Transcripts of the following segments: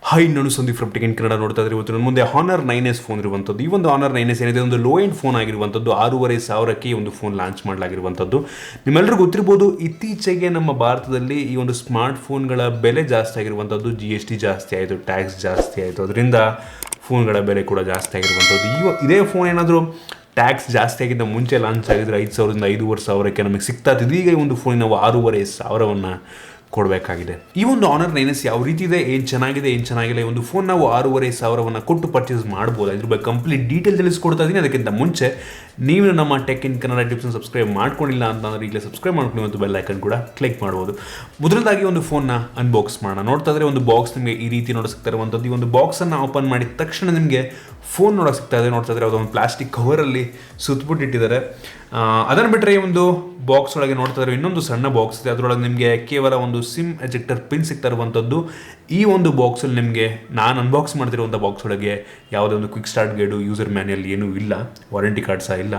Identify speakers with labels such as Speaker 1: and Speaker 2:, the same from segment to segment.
Speaker 1: High ನಾನು Sandeep from tech in Kannada ನೋಡ್ತಾ ಇದ್ರೆ ಇವತ್ತು ನನ್ನ ಮುಂದೆ ಹಾನರ್ 9S ಫೋನ್ ಇರುವಂಥದ್ದು. ಈ ಒಂದು ಹಾನರ್ 9S ಏನಿದೆ ಒಂದು ಲೋ ಎಂಡ್ ಫೋನ್ ಆಗಿರುವಂಥದ್ದು. 6,500ಕ್ಕೆ ಈ ಒಂದು ಫೋನ್ ಲಾಂಚ್ ಮಾಡಲಾಗಿರುವಂಥದ್ದು. ನಿಮ್ಮೆಲ್ಲರಿಗೂ ಗೊತ್ತಿರ್ಬೋದು, ಇತ್ತೀಚೆಗೆ ನಮ್ಮ ಭಾರತದಲ್ಲಿ ಈ ಒಂದು ಸ್ಮಾರ್ಟ್ ಫೋನ್ಗಳ ಬೆಲೆ ಜಾಸ್ತಿ ಆಗಿರುವಂಥದ್ದು. GST ಜಾಸ್ತಿ ಆಯಿತು, ಟ್ಯಾಕ್ಸ್ ಜಾಸ್ತಿ ಆಯಿತು, ಅದರಿಂದ ಫೋನ್ಗಳ ಬೆಲೆ ಕೂಡ ಜಾಸ್ತಿ ಆಗಿರುವಂಥದ್ದು. ಇದೇ ಫೋನ್ ಏನಾದರೂ ಟ್ಯಾಕ್ಸ್ ಜಾಸ್ತಿ ಆಗಿದ್ದ ಮುಂಚೆ ಲಾಂಚ್ ಆಗಿದ್ರೆ 5,000ದಿಂದ 5,500ಕ್ಕೆ ನಮಗೆ ಸಿಗ್ತಾ ಇತ್ತು. ಇದೀಗ ಈ ಒಂದು ಫೋನ್ ನಾವು 6,500ವನ್ನು ಕೊಡಬೇಕಾಗಿದೆ. ಈ ಒಂದು ಹಾನರ್ 9S ಯಾವ ರೀತಿ ಇದೆ, ಏನು ಚೆನ್ನಾಗಿದೆ ಏನು ಚೆನ್ನಾಗಿಲ್ಲ, ಈ ಒಂದು ಫೋನ್ ನಾವು 6,500ವನ್ನು ಕೊಟ್ಟು ಪರ್ಚೇಸ್ ಮಾಡ್ಬೋದು. ಇದ್ರ ಬಗ್ಗೆ ಕಂಪ್ಲೀಟ್ ಡೀಟೇಲ್ ತಿಳಿಸ್ಕೊಡ್ತಾ ಇದ್ದೀನಿ. ಅದಕ್ಕಿಂತ ಮುಂಚೆ ನೀವು ನಮ್ಮ ಟೆಕ್ ಇನ್ ಕನ್ನಡ ಟಿಪ್ಸ್ನ ಸಬ್ಸ್ಕ್ರೈಬ್ ಮಾಡ್ಕೊಂಡಿಲ್ಲ ಅಂತಂದರೆ ಈಗಲೇ ಸಬ್ಸ್ಕ್ರೈಬ್ ಮಾಡ್ಕೊಂಡು ಮತ್ತು ಬೆಲ್ ಐಕನ್ ಕೂಡ ಕ್ಲಿಕ್ ಮಾಡ್ಬೋದು. ಮೊದಲದಾಗಿ ಒಂದು ಫೋನ್ನ ಅನ್ಬಾಕ್ಸ್ ಮಾಡೋಣ. ನೋಡ್ತಾ ಇದ್ರೆ ಒಂದು ಬಾಕ್ಸ್ ನಿಮಗೆ ಈ ರೀತಿ ನೋಡೋ ಸಿಗ್ತಾ ಇರುವಂಥದ್ದು. ಈ ಒಂದು ಬಾಕ್ಸನ್ನು ಓಪನ್ ಮಾಡಿದ ತಕ್ಷಣ ನಿಮಗೆ ಫೋನ್ ನೋಡೋಕೆ ಸಿಗ್ತಾ ಇದೆ. ನೋಡ್ತಾ ಇದ್ರೆ ಅದೊಂದು ಪ್ಲಾಸ್ಟಿಕ್ ಕವರಲ್ಲಿ ಸುತ್ತಬಿಟ್ಟಿಟ್ಟಿದ್ದಾರೆ. ಅದನ್ನು ಬಿಟ್ಟರೆ ಈ ಒಂದು ಬಾಕ್ಸ್ ಒಳಗೆ ನೋಡ್ತಾ ಇದ್ರೆ ಇನ್ನೊಂದು ಸಣ್ಣ ಬಾಕ್ಸ್ ಇದೆ. ಅದರೊಳಗೆ ನಿಮಗೆ ಕೇವಲ ಒಂದು ಸಿಮ್ ಎಜೆಕ್ಟರ್ ಪಿನ್ ಸಿಗ್ತಾ ಇರುವಂಥದ್ದು. ಈ ಒಂದು ಬಾಕ್ಸಲ್ಲಿ ನಿಮಗೆ ನಾನು ಅನ್ಬಾಕ್ಸ್ ಮಾಡ್ತಿರುವಂಥ ಬಾಕ್ಸ್ ಒಳಗೆ ಯಾವುದೇ ಒಂದು quick start guide, user manual ಏನೂ ಇಲ್ಲ, ವಾರಂಟಿ ಕಾರ್ಡ್ ಸಹ ಇಲ್ಲ.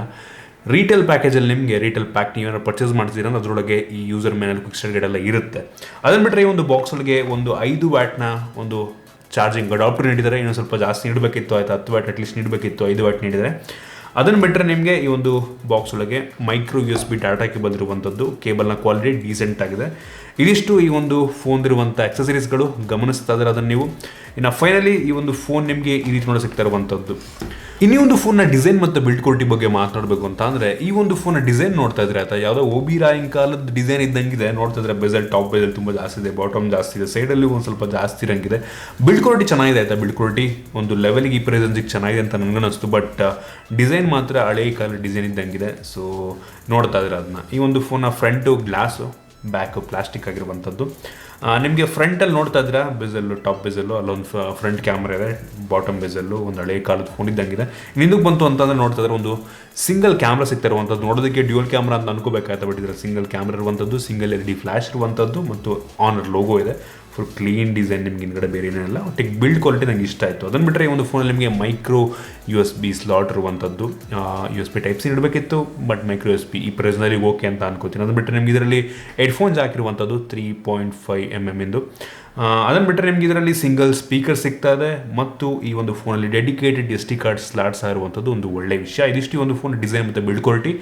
Speaker 1: ರೀಟೇಲ್ ಪ್ಯಾಕೇಜಲ್ಲಿ ನಿಮಗೆ ರೀಟೇಲ್ ಪ್ಯಾಕ್ ನೀವೇನಾದ್ರು ಪರ್ಚೇಸ್ ಮಾಡ್ತೀರ ಅದರೊಳಗೆ ಈ user manual, quick start guide ಎಲ್ಲ ಇರುತ್ತೆ. ಅದನ್ನು ಬಿಟ್ಟರೆ ಈ ಒಂದು ಬಾಕ್ಸ್ ಒಳಗೆ ಒಂದು 5 ವ್ಯಾಟ್ನ ಒಂದು ಚಾರ್ಜಿಂಗ್ ಅಡಾಪ್ಟರ್ ನೀಡಿದ್ದಾರೆ. ಇನ್ನೂ ಸ್ವಲ್ಪ ಜಾಸ್ತಿ ನೀಡಬೇಕಿತ್ತು, ಆಯಿತು 10 ವ್ಯಾಟ್ ಅಟ್ಲೀಸ್ಟ್ ನೀಡಬೇಕಿತ್ತು, 5 ವ್ಯಾಟ್ ನೀಡಿದರೆ. ಅದನ್ನು ಬಿಟ್ಟರೆ ನಿಮಗೆ ಈ ಒಂದು ಬಾಕ್ಸ್ ಒಳಗೆ ಮೈಕ್ರೋ USB ಡಾಟಾಕ್ಕೆ ಬಂದಿರುವಂಥದ್ದು. ಕೇಬಲ್ನ ಕ್ವಾಲಿಟಿ ಡೀಸೆಂಟ್ ಆಗಿದೆ. ಇದಿಷ್ಟು ಈ ಒಂದು ಫೋನ್ ಇರುವಂಥ ಆಕ್ಸೆಸರೀಸ್ಗಳು. ಗಮನಿಸ್ತಾ ಇದ್ದಾರೆ ಅದನ್ನು ನೀವು. ಇನ್ನು ಫೈನಲಿ ಈ ಒಂದು ಫೋನ್ ನಿಮಗೆ ಈ ರೀತಿ ನೋಡೋ ಸಿಗ್ತಾ ಇರುವಂಥದ್ದು. ಇನ್ನೂ ಒಂದು ಫೋನ್ನ ಡಿಸೈನ್ ಮತ್ತು ಬಿಲ್ಡ್ ಕ್ವಾಲಿಟಿ ಬಗ್ಗೆ ಮಾತನಾಡಬೇಕು ಅಂತ ಅಂದರೆ, ಈ ಒಂದು ಫೋನ್ನ ಡಿಸೈನ್ ನೋಡ್ತಾ ಇದ್ರೆ ಆಯ್ತಾ, ಯಾವುದೋ OB ರಾಯನ್ ಕಾಲದ ಡಿಸೈನ್ ಇದ್ದಂಗಿದೆ. ನೋಡ್ತಾ ಇದ್ರೆ ಬೆಸಲ್, ಟಾಪ್ ಬೆಸಲ್ ತುಂಬ ಜಾಸ್ತಿ ಇದೆ, ಬಾಟಮ್ ಜಾಸ್ತಿ ಇದೆ, ಸೈಡಲ್ಲಿ ಒಂದು ಸ್ವಲ್ಪ ಜಾಸ್ತಿ ಇರಂಗಿದೆ. ಬಿಲ್ಡ್ ಕ್ವಾಲಿಟಿ ಚೆನ್ನಾಗಿದೆ ಆಯಿತಾ. ಬಿಲ್ಡ್ ಕ್ವಾಲಿಟಿ ಒಂದು ಲೆವೆಲ್ಗೆ ಈ ಪ್ರೆಸೆನ್ಸಿಗೆ ಚೆನ್ನಾಗಿದೆ ಅಂತ ನನಗನ್ನಿಸ್ತು. ಬಟ್ ಡಿಸೈನ್ ಮಾತ್ರ ಹಳೆ ಕಾಲದ ಡಿಸೈನ್ ಇದ್ದಂಗಿದೆ. ಸೊ ನೋಡ್ತಾ ಇದ್ರೆ ಅದನ್ನ. ಈ ಒಂದು ಫೋನ್ನ ಫ್ರಂಟು ಗ್ಲಾಸು, ಬ್ಯಾಕು ಪ್ಲಾಸ್ಟಿಕ್ ಆಗಿರುವಂಥದ್ದು. ನಿಮಗೆ ಫ್ರಂಟಲ್ಲಿ ನೋಡ್ತಾ ಇದ್ರೆ ಬೆಸಲ್ಲು, ಟಾಪ್ ಬೆಸಲ್ಲು, ಅಲ್ಲೊಂದು ಫ್ರಂಟ್ ಕ್ಯಾಮ್ರಾ ಇದೆ, ಬಾಟಮ್ ಬೆಸಲ್ಲು, ಒಂದು ಹಳೆ ಕಾಲದ ಫೋನ್ ಇದ್ದಂಗಿದೆ. ಇನ್ನೊಂದಕ್ಕೆ ಬಂತು ಅಂತಂದರೆ ನೋಡ್ತಾ ಇದ್ರೆ ಒಂದು ಸಿಂಗಲ್ ಕ್ಯಾಮ್ರಾ ಸಿಗ್ತಾ ಇರುವಂಥದ್ದು. ನೋಡೋದಕ್ಕೆ ಡ್ಯೂಯಲ್ ಕ್ಯಾಮ್ರಾ ಅಂತ ಅನ್ಕೋಬೇಕಾಯ್ತಾ, ಬಟ್ ಇದರ ಸಿಂಗಲ್ ಕ್ಯಾಮ್ರಾ ಇರುವಂಥದ್ದು, ಸಿಂಗಲ್ LED ಫ್ಲ್ಯಾಶ್ ಇರುವಂಥದ್ದು ಮತ್ತು ಆನರ್ ಲೋಗೋ ಇದೆ. ಫುಲ್ ಕ್ಲೀನ್ ಡಿಸೈನ್, ನಿಮ್ಗೆ ಹಿಂದ್ಗಡೆ ಬೇರೆ ಏನಿಲ್ಲ. ಒಟ್ಟಿಗೆ ಬಿಲ್ಡ್ ಕ್ವಾಲಿಟಿ ನನಗೆ ಇಷ್ಟ ಆಯಿತು. ಅದನ್ನು ಬಿಟ್ಟರೆ ಈ ಒಂದು ಫೋನಲ್ಲಿ ನಿಮಗೆ ಮೈಕ್ರೋ USB ಸ್ಲಾಟ್ ಇರುವಂಥದ್ದು. USB Type-C ಇಡಬೇಕಿತ್ತು, ಬಟ್ ಮೈಕ್ರೋ USB ಈ ಪ್ರೈಸ್ನಲ್ಲಿ ಓಕೆ ಅಂತ ಅನ್ಕೋತೀನಿ. ಅದನ್ನು ಬಿಟ್ಟರೆ ನಿಮ್ಗೆ ಇದರಲ್ಲಿ ಹೆಡ್ಫೋನ್ಸ್ ಹಾಕಿರುವಂಥದ್ದು 3.5mm ಇಂದು. ಅದನ್ನು ಬಿಟ್ಟರೆ ನಿಮ್ಗೆ ಇದರಲ್ಲಿ ಸಿಂಗಲ್ ಸ್ಪೀಕರ್ ಸಿಗ್ತಾ ಇದೆ ಮತ್ತು ಈ ಒಂದು ಫೋನಲ್ಲಿ ಡೆಡಿಕೇಟೆಡ್ SD ಕಾರ್ಡ್ ಸ್ಲಾಟ್ಸ್ ಆಗಿರುವಂಥದ್ದು ಒಂದು ಒಳ್ಳೆ ವಿಷಯ. ಇದಿಷ್ಟು ಈ ಒಂದು ಫೋನ್ ಡಿಸೈನ್ ಮತ್ತು ಬಿಲ್ಡ್ ಕ್ವಾಲಿಟಿ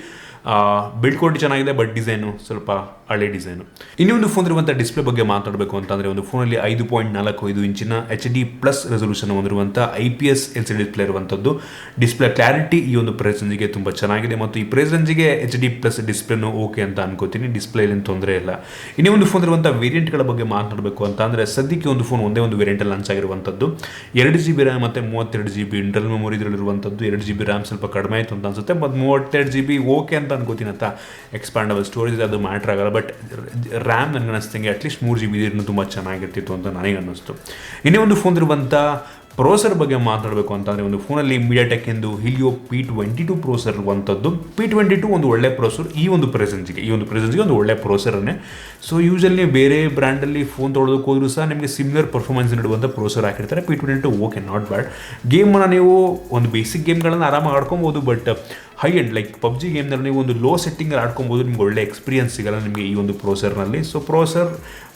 Speaker 1: ಚೆನ್ನಾಗಿದೆ, ಬಟ್ ಡಿಸೈನು ಸ್ವಲ್ಪ ಹಳೆ ಡಿಸೈನು. ಇನ್ನೊಂದು ಫೋನ್ ಇರುವಂಥ ಡಿಸ್ಪ್ಲೇ ಬಗ್ಗೆ ಮಾತಾಡಬೇಕು ಅಂತಂದರೆ, ಒಂದು ಫೋನಲ್ಲಿ 5.45 ಇಂಚಿನ HD+ ರೆಸೊಲ್ಯೂಷನ್ ಹೊಂದಿರುವಂಥ IPS LCD ಡಿಸ್ಪ್ಲೇ ಇರುವಂಥದ್ದು. ಡಿಸ್ಪ್ಲೇ ಕ್ಲಾರಿಟಿ ಈ ಒಂದು ಪ್ರೈಸ್ ರೇಂಜಿಗೆ ತುಂಬ ಚೆನ್ನಾಗಿದೆ ಮತ್ತು ಈ ಪ್ರೈಸ್ ರೇಂಜಿಗೆ HD+ ಡಿಸ್ಪ್ಲೇನು ಓಕೆ ಅಂತ ಅನ್ಕೋತೀನಿ. ಡಿಸ್ಪ್ಲೇಲಿ ತೊಂದರೆ ಇಲ್ಲ. ಇನ್ನೂ ಒಂದು ಫೋನ್ ಇರುವಂಥ ವೇರಿಯಂಟ್ಗಳ ಬಗ್ಗೆ ಮಾತನಾಡಬೇಕು ಅಂತ ಅಂದರೆ, ಸದ್ಯಕ್ಕೆ ಒಂದು ಫೋನ್ ಒಂದೇ ಒಂದು ವೇರಿಯಂಟಲ್ಲಿ ಲಾಂಚ್ ಆಗಿರುವಂಥದ್ದು. 2GB RAM ಮತ್ತು 32GB internal memory ಇದರಲ್ಲಿರುವಂಥದ್ದು. 2GB RAM ಸ್ವಲ್ಪ ಕಡಿಮೆ ಆಯಿತು ಅಂತ ಅನ್ಸುತ್ತೆ, ಮತ್ತು 32GB ಓಕೆ ಅಂತ ಅನ್ಕೋತೀನಿ ಅಂತ. ಎಕ್ಸ್ಪ್ಯಾಂಡಬಲ್ ಸ್ಟೋರೇಜ್ ಇದೆ, ಅದು ಮ್ಯಾಟ್ರ್ ಆಗಲ್ಲ. ಬಟ್ ರ್ಯಾಮ್ ನನಗೆ ಅನ್ನಿಸ್ತಂಗೆ ಅಟ್ಲೀಸ್ಟ್ 3GB ಇನ್ನೂ ತುಂಬ ಚೆನ್ನಾಗಿರ್ತಿತ್ತು ಅಂತ ನನಗೆ ಅನ್ನಿಸ್ತು. ಇನ್ನೇ ಒಂದು ಫೋನ್ ಇರುವಂಥ ಪ್ರೋಸರ್ ಬಗ್ಗೆ ಮಾತಾಡಬೇಕು ಅಂತಂದರೆ, ಒಂದು ಫೋನಲ್ಲಿ MediaTek ಎಂದು Helio P22 ಪ್ರೋಸರ್ ಇರುವಂಥದ್ದು. P22 ಒಂದು ಒಳ್ಳೆ ಪ್ರೋಸರ್ ಈ ಒಂದು ಪ್ರೆಸೆನ್ಸ್ಗೆ ಒಂದು ಒಳ್ಳೆ ಪ್ರೋಸರನ್ನೇ. ಸೊ ಯೂಶಲಿ ಬೇರೆ ಬ್ರ್ಯಾಂಡಲ್ಲಿ ಫೋನ್ ತೊಗೊಳೋದಕ್ಕೆ ಹೋದರೂ ಸಹ ನಿಮಗೆ ಸಿಮಿಲರ್ ಪರ್ಫಾರ್ಮೆನ್ಸ್ ನೀಡುವಂಥ ಪ್ರೋಸರ್ ಹಾಕಿರ್ತಾರೆ. P22 okay, not bad. ಗೇಮನ್ನು ನೀವು ಒಂದು ಬೇಸಿಕ್ ಗೇಮ್ಗಳನ್ನು ಆರಾಮಾಗಿ ಆಡ್ಕೊಬೋದು, but high end like PUBG ಗೇಮ್ನಲ್ಲಿ ನೀವು ಒಂದು ಲೋ ಸೆಟ್ಟಿಂಗಲ್ಲಿ ಆಡ್ಕೊಬೋದು, ನಿಮ್ಗೆ ಒಳ್ಳೆ ಎಕ್ಸ್ಪೀರಿಯನ್ಸ್ ಸಿಗಲ್ಲ ನಿಮಗೆ ಈ ಒಂದು ಪ್ರೋಸರ್ನಲ್ಲಿ. ಸೊ ಪ್ರೋಸರ್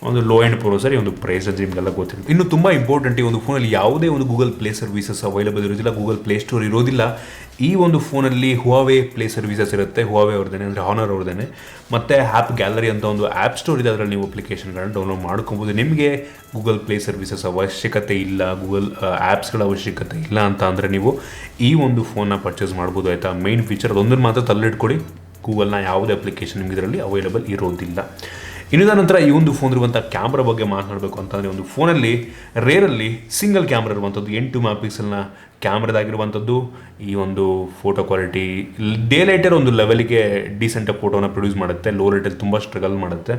Speaker 1: ಒಂದು ಲೋ ಎಂಡ್ ಪ್ರೋಸರ್, ಈ ಒಂದು ಪ್ರೈಸ್ ನಿಮಗೆಲ್ಲ ಗೊತ್ತಿರುತ್ತೆ. ಇನ್ನು ತುಂಬ ಇಂಪಾರ್ಟೆಂಟ್, ಈ ಒಂದು ಫೋನಲ್ಲಿ ಯಾವುದೇ ಒಂದು ಗೂಗಲ್ ಪ್ಲೇ ಸರ್ವಿಸಸ್ ಅವೈಲೇಬಲ್ ಇರೋದಿಲ್ಲ, ಗೂಗಲ್ ಪ್ಲೇ ಸ್ಟೋರ್ ಇರೋದಿಲ್ಲ. ಈ ಒಂದು ಫೋನಲ್ಲಿ ಹುವಾವೆ ಪ್ಲೇ ಸರ್ವಿಸಸ್ ಇರುತ್ತೆ, ಹುವಾವೆ ಅವ್ರದ್ದೇನೆ, ಅಂದರೆ ಹಾನರ್ ಅವ್ರದ್ದೇನೆ. ಮತ್ತು ಆ್ಯಪ್ ಗ್ಯಾಲರಿ ಅಂತ ಒಂದು ಆ್ಯಪ್ ಸ್ಟೋರ್ ಇದೆ, ಅದರಲ್ಲಿ ನೀವು ಅಪ್ಲಿಕೇಶನ್ಗಳನ್ನ ಡೌನ್ಲೋಡ್ ಮಾಡ್ಕೊಬೋದು. ನಿಮಗೆ ಗೂಗಲ್ ಪ್ಲೇ ಸರ್ವಿಸಸ್ ಅವಶ್ಯಕತೆ ಇಲ್ಲ, ಗೂಗಲ್ ಆ್ಯಪ್ಸ್ಗಳ ಅವಶ್ಯಕತೆ ಇಲ್ಲ ಅಂತ ಅಂದರೆ ನೀವು ಈ ಒಂದು ಫೋನ್ನ ಪರ್ಚೇಸ್ ಮಾಡ್ಬೋದು ಆಯಿತಾ. ಮೇನ್ ಫೀಚರ್ ಅದೊಂದನ್ನು ಮಾತ್ರ ತಲ್ಲಿಟ್ಕೊಡಿ, ಗೂಗಲ್ನ ಯಾವುದೇ ಅಪ್ಲಿಕೇಶನ್ ನಿಮ್ಗೆ ಇದರಲ್ಲಿ ಅವೈಲೇಬಲ್ ಇರೋದಿಲ್ಲ. ಇನ್ನೊಂದ ನಂತರ ಈ ಒಂದು ಫೋನ್ ಇರುವಂಥ ಕ್ಯಾಮ್ರಾ ಬಗ್ಗೆ ಮಾತನಾಡಬೇಕು ಅಂತಂದರೆ, ಒಂದು ಫೋನಲ್ಲಿ ರೇರಲ್ಲಿ ಸಿಂಗಲ್ ಕ್ಯಾಮ್ರಾ ಇರುವಂಥದ್ದು. 8 MP ಕ್ಯಾಮ್ರಾದಾಗಿರುವಂಥದ್ದು. ಈ ಒಂದು ಫೋಟೋ ಕ್ವಾಲಿಟಿ ಡೇ ಲೈಟರ್ ಒಂದು ಲೆವೆಲ್ಗೆ ಡೀಸೆಂಟಾಗಿ ಫೋಟೋನ ಪ್ರೊಡ್ಯೂಸ್ ಮಾಡುತ್ತೆ, ಲೋ ಲೈಟಲ್ಲಿ ತುಂಬ ಸ್ಟ್ರಗಲ್ ಮಾಡುತ್ತೆ.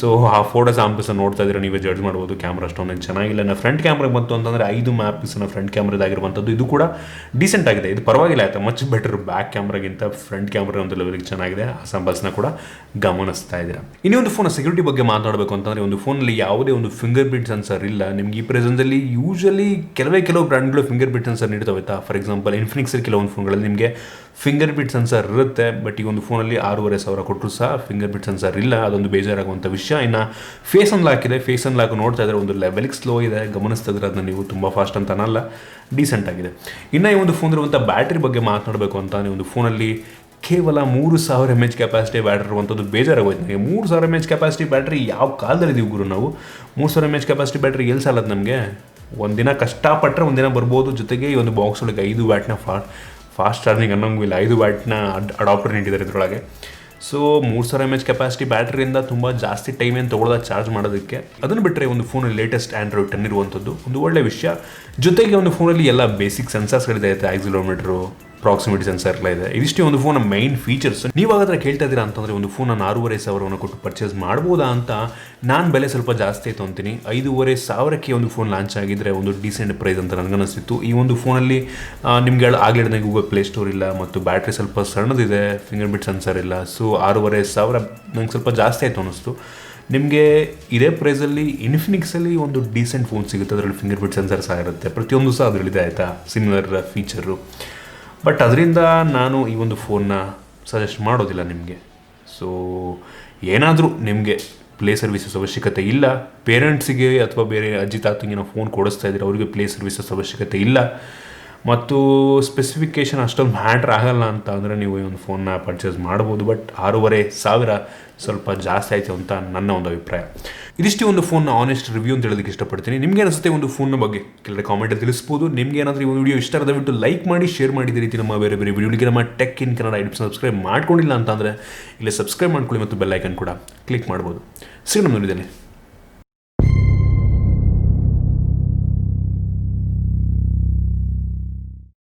Speaker 1: ಸೊ ಆ ಫೋಟೋ ಸ್ಯಾಂಪಲ್ಸನ್ನು ನೋಡ್ತಾ ಇದ್ರೆ ನೀವೇ ಜಡ್ಜ್ ಮಾಡ್ಬೋದು, ಕ್ಯಾಮ್ರಾ ಅಷ್ಟೊಂದು ಚೆನ್ನಾಗಿಲ್ಲ. ನಾನು ಫ್ರಂಟ್ ಕ್ಯಾಮ್ರಾ ಬಂತು ಅಂತಂದರೆ 5 MP ಫ್ರಂಟ್ ಕ್ಯಾಮ್ರಾದಾಗಿರುವಂಥದ್ದು. ಇದು ಕೂಡ ಡೀಸೆಂಟ್ ಆಗಿದೆ, ಇದು ಪರವಾಗಿಲ್ಲ ಆಯಿತಾ, ಮಚ್ ಬೆಟರ್ ಬ್ಯಾಕ್ ಕ್ಯಾಮ್ರಾಗಿಂತ ಫ್ರಂಟ್ ಕ್ಯಾಮ್ರಾ ಒಂದು ಲೆವೆಲ್ಗೆ ಚೆನ್ನಾಗಿದೆ. ಆ ಸ್ಯಾಂಪಲ್ಸ್ನ ಕೂಡ ಗಮನಿಸ್ತಾ ಇದ್ದೀರಾ. ಇನ್ನೊಂದು ಫೋನ್ ಸೆಕ್ಯೂರಿಟಿ ಬಗ್ಗೆ ಮಾತಾಡಬೇಕು ಅಂತಂದರೆ, ಒಂದು ಫೋನಲ್ಲಿ ಯಾವುದೇ ಒಂದು ಫಿಂಗರ್ ಪ್ರಿಂಟ್ ಸೆನ್ಸರ್ ಇಲ್ಲ. ನಿಮ್ಗೆ ಈ ಪ್ರೆಸೆನ್ಸಲ್ಲಿ ಯೂಶಲಿ ಕೆಲವು ಬ್ರ್ಯಾಂಡ್ಗಳು ಫಿಂಗರ್ ಪ್ರಿಂಟ್ ಸೆನ್ಸರ್ ಇರ್ತವೆ ಆಯಿತಾ. ಫಾರ್ ಎಕ್ಸಾಂಪಲ್ ಇನ್ಫಿನಿಕ್ಸಲ್ಲಿ ಕೆಲವೊಂದು ಫೋನ್ಗಳಲ್ಲಿ ನಿಮಗೆ ಫಿಂಗರ್ ಪ್ರಿಂಟ್ ಸೆನ್ಸರ್ ಇರುತ್ತೆ, ಬಟ್ ಈ ಒಂದು ಫೋನಲ್ಲಿ 6,500 ಕೊಟ್ಟರು ಸಹ ಫಿಂಗರ್ ಪ್ರಿಂಟ್ ಸೆನ್ಸರ್ ಇಲ್ಲ. ಅದೊಂದು ಬೇಜಾರಾಗುವಂಥ ವಿಷಯ. ಇನ್ನು ಫೇಸ್ ಅನ್ಲಾಕ್ ಇದೆ. ಫೇಸ್ ಅನ್ಲಾಕ್ ನೋಡ್ತಾ ಇದ್ದಾರೆ ಒಂದು ಲೆವೆಲ್ಗೆ ಸ್ಲೋ ಇದೆ, ಗಮನಿಸ್ತಾ ಇದ್ರೆ ಅದನ್ನ ನೀವು ತುಂಬ ಫಾಸ್ಟ್ ಅಂತ ಅನ್ನಲ್ಲ, ಡೀಸೆಂಟ್ ಆಗಿದೆ. ಇನ್ನು ಈ ಒಂದು ಫೋನ್ ಇರುವಂಥ ಬ್ಯಾಟ್ರಿ ಬಗ್ಗೆ ಮಾತನಾಡಬೇಕು ಅಂತ, ಈ ಒಂದು ಫೋನಲ್ಲಿ ಕೇವಲ 3000 mAh ಕೆಪಾಸಿಟಿ ಬ್ಯಾಟ್ರಿ ಇರುವಂಥದ್ದು ಬೇಜಾರಾಗೋಯ್ತು ನನಗೆ. 3000 mAh ಕೆಪಾಸಿಟಿ ಬ್ಯಾಟ್ರಿ ಯಾವ ಕಾಲದಲ್ಲಿ ಇದೀವಿ ಗುರು ನಾವು? 3000 mAh ಕೆಪಾಸಿಟಿ ಬ್ಯಾಟ್ರಿ ಎಲ್ಲಿ ಸಾಲದು ನಮಗೆ? ಒಂದಿನ ಕಷ್ಟಪಟ್ಟರೆ ಒಂದಿನ ಬರ್ಬೋದು. ಜೊತೆಗೆ ಈ ಒಂದು ಬಾಕ್ಸ್ ಒಳಗೆ 5 ವ್ಯಾಟ್ನ ಫಾಸ್ಟ್ ಚಾರ್ಜಿಂಗ್ ಅನ್ನೋಂಗೂ ಇಲ್ಲ, 5 ವ್ಯಾಟ್ನ ಅಡಾಪ್ಟರ್ ನೀಡಿದ್ದಾರೆ ಇದರೊಳಗೆ. ಸೊ 3000 mAh ಕೆಪಾಸಿಟಿ ಬ್ಯಾಟ್ರಿಯಿಂದ ತುಂಬ ಜಾಸ್ತಿ ಟೈಮ್ ಏನು ತೊಗೊಳ್ಳೋದ ಚಾರ್ಜ್ ಮಾಡೋದಕ್ಕೆ. ಅದನ್ನು ಬಿಟ್ಟರೆ ಒಂದು ಫೋನಲ್ಲಿ ಲೇಟೆಸ್ಟ್ ಆ್ಯಂಡ್ರಾಯ್ಡ್ 10 ಇರುವಂಥದ್ದು ಒಂದು ಒಳ್ಳೆ ವಿಷಯ. ಜೊತೆಗೆ ಒಂದು ಫೋನಲ್ಲಿ ಎಲ್ಲ ಬೇಸಿಕ್ ಸೆನ್ಸರ್ಸ್ಗಳಿದೆ, ಆಕ್ಸಿಲೋಮೀಟ್ರು, ಪ್ರಾಕ್ಸಿಮಿಟಿ ಸೆನ್ಸರ್ ಎಲ್ಲ ಇದೆ. ಇದಿಷ್ಟೇ ಒಂದು ಫೋನ್ನ ಮೈನ್ ಫೀಚರ್ಸ್. ನೀವಾಗಾದ್ರೆ ಕೇಳ್ತಾ ಇದ್ದೀರಾ ಅಂತಂದರೆ ಒಂದು ಫೋನ್ ನಾನು 6,500 ಕೊಟ್ಟು ಪರ್ಚೇಸ್ ಮಾಡ್ಬೋದಾ ಅಂತ. ನಾನು ಬೆಲೆ ಸ್ವಲ್ಪ ಜಾಸ್ತಿ ಆಯಿತು ಅಂತೀನಿ. 5,500ಕ್ಕೆ ಒಂದು ಫೋನ್ ಲಾಂಚ್ ಆಗಿದ್ದರೆ ಒಂದು ಡೀಸೆಂಟ್ ಪ್ರೈಸ್ ಅಂತ ನನಗನ್ನಿಸ್ತಿತ್ತು. ಈ ಒಂದು ಫೋನಲ್ಲಿ ನಿಮ್ಗೆ ಆಗಲಿಲ್ಲ ಗೂಗಲ್ ಪ್ಲೇ ಸ್ಟೋರ್ ಇಲ್ಲ, ಮತ್ತು ಬ್ಯಾಟ್ರಿ ಸ್ವಲ್ಪ ಸಣ್ಣದಿದೆ, ಫಿಂಗರ್ ಪ್ರಿಂಟ್ ಸೆನ್ಸರ್ ಇಲ್ಲ. ಸೊ 6,500 ನಂಗೆ ಸ್ವಲ್ಪ ಜಾಸ್ತಿ ಆಯಿತು ಅನ್ನಿಸ್ತು. ನಿಮಗೆ ಇದೇ ಪ್ರೈಸಲ್ಲಿ ಇನ್ಫಿನಿಕ್ಸಲ್ಲಿ ಒಂದು ಡೀಸೆಂಟ್ ಫೋನ್ ಸಿಗುತ್ತೆ, ಅದರಲ್ಲಿ ಫಿಂಗರ್ ಪ್ರಿಂಟ್ ಸೆನ್ಸರ್ ಸಹ ಇರುತ್ತೆ, ಪ್ರತಿಯೊಂದು ಸಹ ಅದರಲ್ಲಿದೆ ಆಯಿತಾ, ಸಿಮಿಲರ್ ಫೀಚರು. ಬಟ್ ಅದರಿಂದ ನಾನು ಈ ಒಂದು ಫೋನ್ನ ಸಜೆಸ್ಟ್ ಮಾಡೋದಿಲ್ಲ ನಿಮಗೆ. ಸೊ ಏನಾದರೂ ನಿಮಗೆ ಪ್ಲೇ ಸರ್ವಿಸಸ್ ಅವಶ್ಯಕತೆ ಇಲ್ಲ, ಪೇರೆಂಟ್ಸಿಗೆ ಅಥವಾ ಬೇರೆ ಅಜ್ಜಿ ತಾತಂಗೆ ನಾವು ಫೋನ್ ಕೊಡಿಸ್ತಾ ಇದ್ದೀರಿ, ಅವರಿಗೆ ಪ್ಲೇ ಸರ್ವಿಸಸ್ ಅವಶ್ಯಕತೆ ಇಲ್ಲ, ಮತ್ತು ಸ್ಪೆಸಿಫಿಕೇಷನ್ ಅಷ್ಟೊಂದು ಮ್ಯಾಟ್ರ್ ಆಗಲ್ಲ ಅಂತ ಅಂದರೆ ನೀವು ಈ ಒಂದು ಫೋನ್ನ ಪರ್ಚೇಸ್ ಮಾಡ್ಬೋದು. ಬಟ್ 6,500 ಸ್ವಲ್ಪ ಜಾಸ್ತಿ ಆಯಿತು ಅಂತ ನನ್ನ ಒಂದು ಅಭಿಪ್ರಾಯ. ಇದಿಷ್ಟು ಒಂದು ಫೋನ್ನ ಆನೆಸ್ಟ್ ರಿವ್ಯೂ ಅಂತ ಹೇಳೋದಕ್ಕೆ ಇಷ್ಟಪಡ್ತೀನಿ. ನಿಮಗೆ ಅನಿಸುತ್ತೆ ಒಂದು ಫೋನ್ನ ಬಗ್ಗೆ ಕೆಲವೇ ಕಾಮೆಂಟಲ್ಲಿ ತಿಳಿಸ್ಬೋದು. ನಿಮಗೆ ಏನಾದರೂ ಈ ಒಂದು ವಿಡಿಯೋ ಇಷ್ಟ ಆದ ಬಿಟ್ಟು ಲೈಕ್ ಮಾಡಿ, ಶೇರ್ ಮಾಡಿದ ರೀತಿ ನಮ್ಮ ಬೇರೆ ಬೇರೆ ವಿಡಿಯೋಗೆ ನಮ್ಮ tech in Kannada YouTube subscribe ಮಾಡ್ಕೊಂಡಿಲ್ಲ ಅಂತಂದರೆ ಇಲ್ಲೇ ಸಬ್ಸ್ಕ್ರೈಬ್ ಮಾಡ್ಕೊಳ್ಳಿ ಮತ್ತು ಬೆಲ್ ಐಕನ್ ಕೂಡ ಕ್ಲಿಕ್ ಮಾಡ್ಬೋದು. ಸಿಗೋಣ ನೋಡಿದ್ದೇನೆ.